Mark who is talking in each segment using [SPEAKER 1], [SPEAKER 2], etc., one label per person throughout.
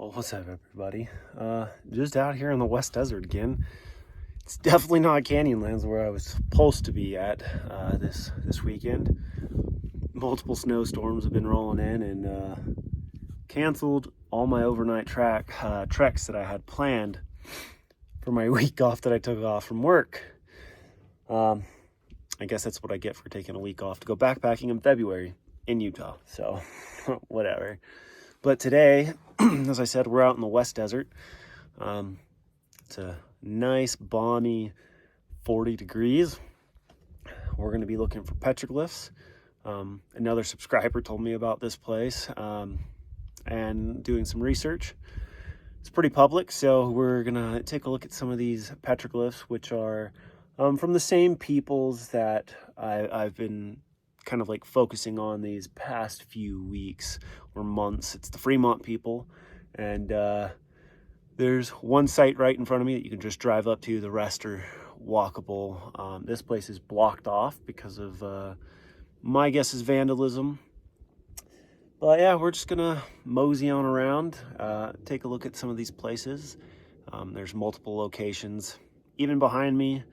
[SPEAKER 1] Well, what's up, everybody? Just out here in the West Desert again. It's definitely not Canyonlands where I was supposed to be at this weekend. Multiple snowstorms have been rolling in and canceled all my overnight treks that I had planned for my week off that I took off from work. I guess that's what I get for taking a week off to go backpacking in February in Utah. So, whatever. But today, as I said, we're out in the West Desert. It's a nice, balmy 40 degrees. We're going to be looking for petroglyphs. Another subscriber told me about this place and doing some research. It's pretty public, so we're going to take a look at some of these petroglyphs, which are from the same peoples that I've been kind of like focusing on these past few weeks or months. It's the Fremont people, and there's one site right in front of me that you can just drive up to. The rest are walkable. This place is blocked off because of my guess is vandalism. But yeah, we're just gonna mosey on around, take a look at some of these places. There's multiple locations even behind me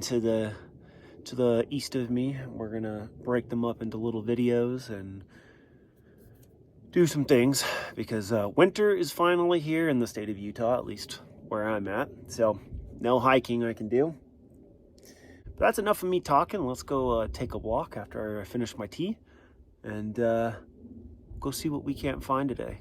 [SPEAKER 1] to the east of me. We're gonna break them up into little videos and do some things because winter is finally here in the state of Utah, at least where I'm at. So no hiking I can do. But that's enough of me talking. Let's go take a walk after I finish my tea and go see what we can't find today.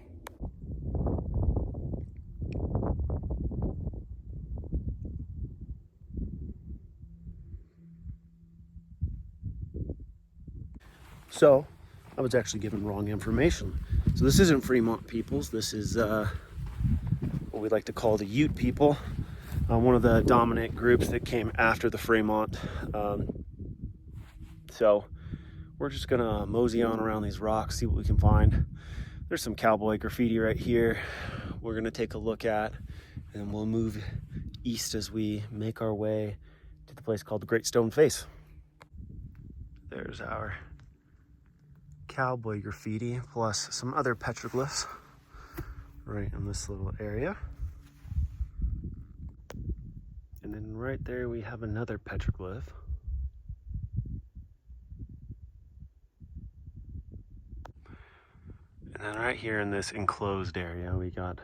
[SPEAKER 1] So, I was actually given wrong information. So this isn't Fremont peoples. This is what we like to call the Ute people. One of the dominant groups that came after the Fremont. So we're just gonna mosey on around these rocks, see what we can find. There's some cowboy graffiti right here we're gonna take a look at, and we'll move east as we make our way to the place called the Great Stone Face. There's our cowboy graffiti plus some other petroglyphs right in this little area. And then right there we have another petroglyph. And then right here in this enclosed area we got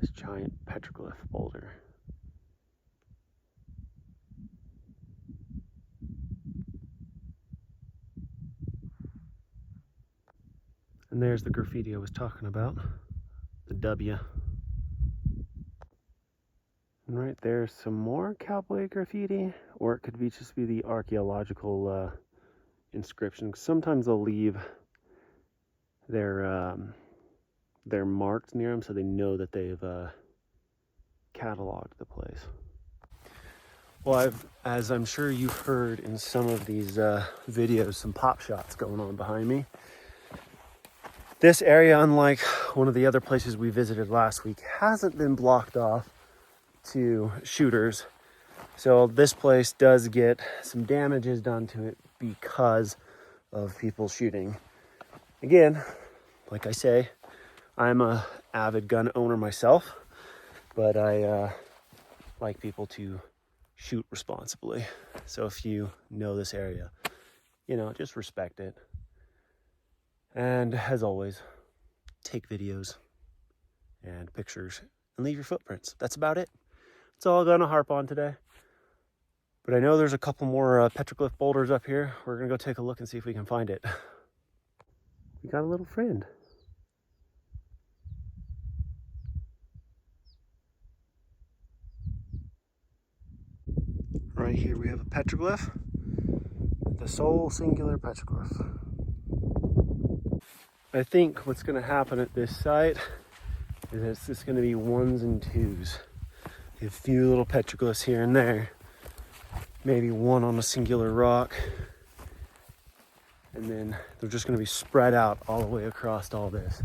[SPEAKER 1] this giant petroglyph boulder. And there's the graffiti I was talking about, the W. And right there's some more cowboy graffiti, or it could be just be the archaeological inscription. Sometimes they'll leave their marks near them so they know that they've cataloged the place. Well, as I'm sure you've heard in some of these videos, some pop shots going on behind me. This area, unlike one of the other places we visited last week, hasn't been blocked off to shooters. So this place does get some damages done to it because of people shooting. Again, like I say, I'm a avid gun owner myself, but I like people to shoot responsibly. So if you know this area, just respect it. And as always, take videos and pictures and leave your footprints. That's about it. That's all I'm gonna harp on today. But I know there's a couple more petroglyph boulders up here. We're gonna go take a look and see if we can find it. We got a little friend. Right here we have a petroglyph, the sole singular petroglyph. I think what's going to happen at this site is it's just going to be ones and twos. A few little petroglyphs here and there, maybe one on a singular rock, and then they're just going to be spread out all the way across all this.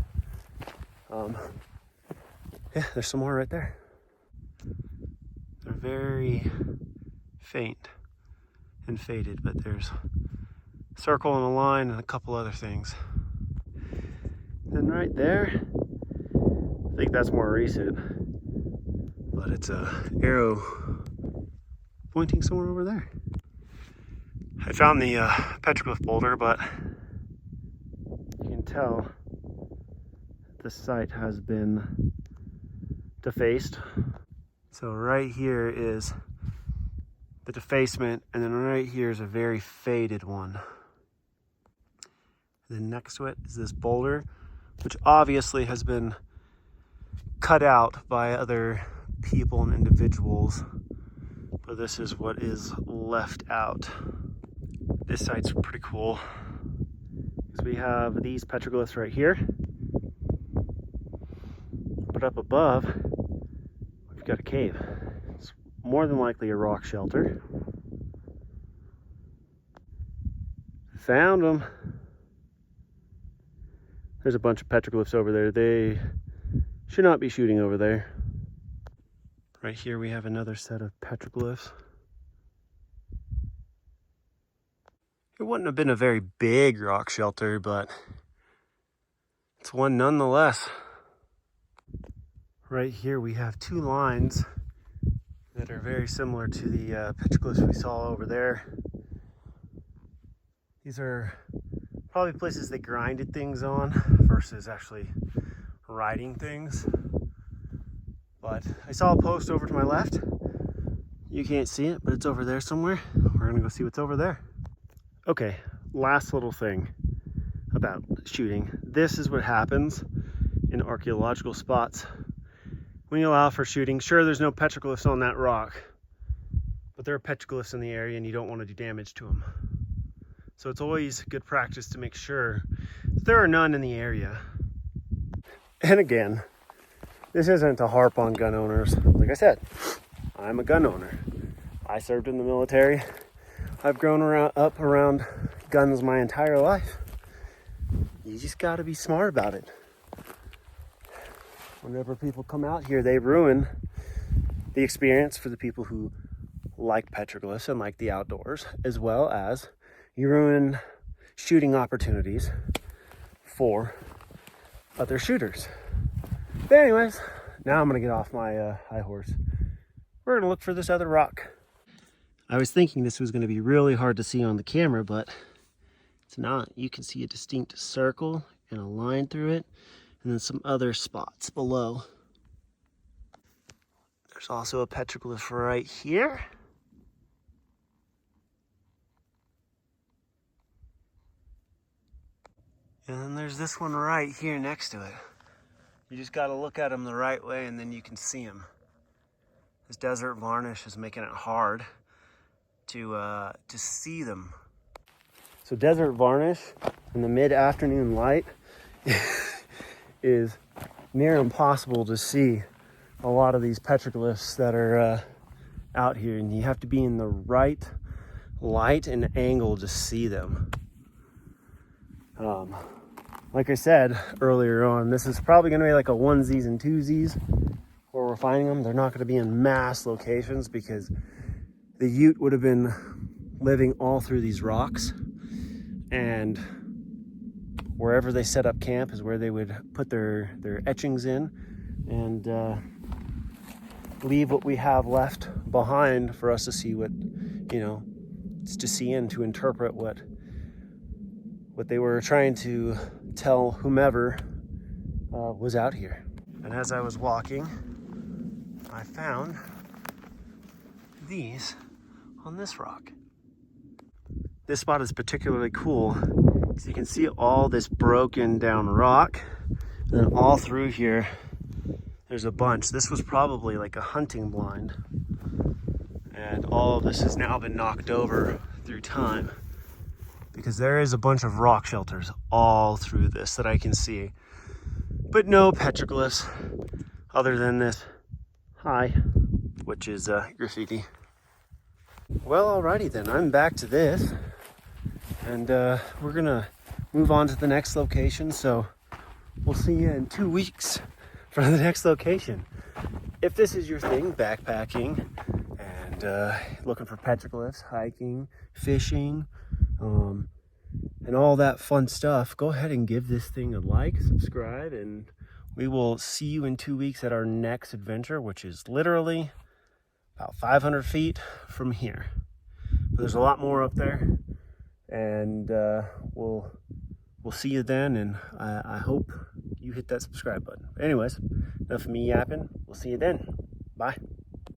[SPEAKER 1] Yeah, there's some more right there. They're very faint and faded, but there's a circle and a line and a couple other things. And right there think that's more recent, but it's a arrow pointing somewhere over there. I found the Petroglyph boulder, but you can tell the site has been defaced. So right here is the defacement, and then right here is a very faded one. And then next to it is this boulder, which obviously has been cut out by other people and individuals, but this is what is left out. This site's pretty cool because we have these petroglyphs right here, but up above we've got a cave. It's more than likely a rock shelter. Found them. There's a bunch of petroglyphs over there. They should not be shooting over there. Right here we have another set of petroglyphs. It wouldn't have been a very big rock shelter, but it's one nonetheless. Right here we have two lines that are very similar to the petroglyphs we saw over there. These are probably places they grinded things on versus actually writing things. But I saw a post over to my left. You can't see it, but it's over there somewhere. We're gonna go see what's over there. Okay, last little thing about shooting. This is what happens in archaeological spots when you allow for shooting. Sure, there's no petroglyphs on that rock, but there are petroglyphs in the area and you don't want to do damage to them. So it's always good practice to make sure that there are none in the area. And again, this isn't to harp on gun owners. Like I said, I'm a gun owner. I served in the military. I've grown up around guns my entire life. You just gotta be smart about it. Whenever people come out here, they ruin the experience for the people who like petroglyphs and like the outdoors, as well as you ruin shooting opportunities for other shooters. But anyways, now I'm gonna get off my high horse. We're gonna look for this other rock. I was thinking this was gonna be really hard to see on the camera, but it's not. You can see a distinct circle and a line through it, and then some other spots below. There's also a petroglyph right here. And then there's this one right here next to it. You just gotta look at them the right way and then you can see them. This desert varnish is making it hard to see them. So desert varnish in the mid-afternoon light is near impossible to see a lot of these petroglyphs that are out here, and you have to be in the right light and angle to see them. Like I said earlier on, this is probably going to be like a onesies and twosies where we're finding them. They're not going to be in mass locations because the Ute would have been living all through these rocks, and wherever they set up camp is where they would put their etchings in and leave what we have left behind for us to see what, to see and to interpret what they were trying to tell whomever was out here. And as I was walking, I found these on this rock. This spot is particularly cool because you can see all this broken down rock, and then all through here there's a bunch. This was probably like a hunting blind, and all of this has now been knocked over through time because there is a bunch of rock shelters all through this that I can see, but no petroglyphs other than this "hi," which is graffiti. Well, alrighty then, I'm back to this, and we're gonna move on to the next location, so we'll see you in 2 weeks for the next location. If this is your thing, backpacking and looking for petroglyphs, hiking, fishing, and all that fun stuff, go ahead and give this thing a like, subscribe, and we will see you in 2 weeks at our next adventure, which is literally about 500 feet from here. But there's a lot more up there, and we'll see you then, and I hope you hit that subscribe button. Anyways, enough of me yapping. We'll see you then. Bye.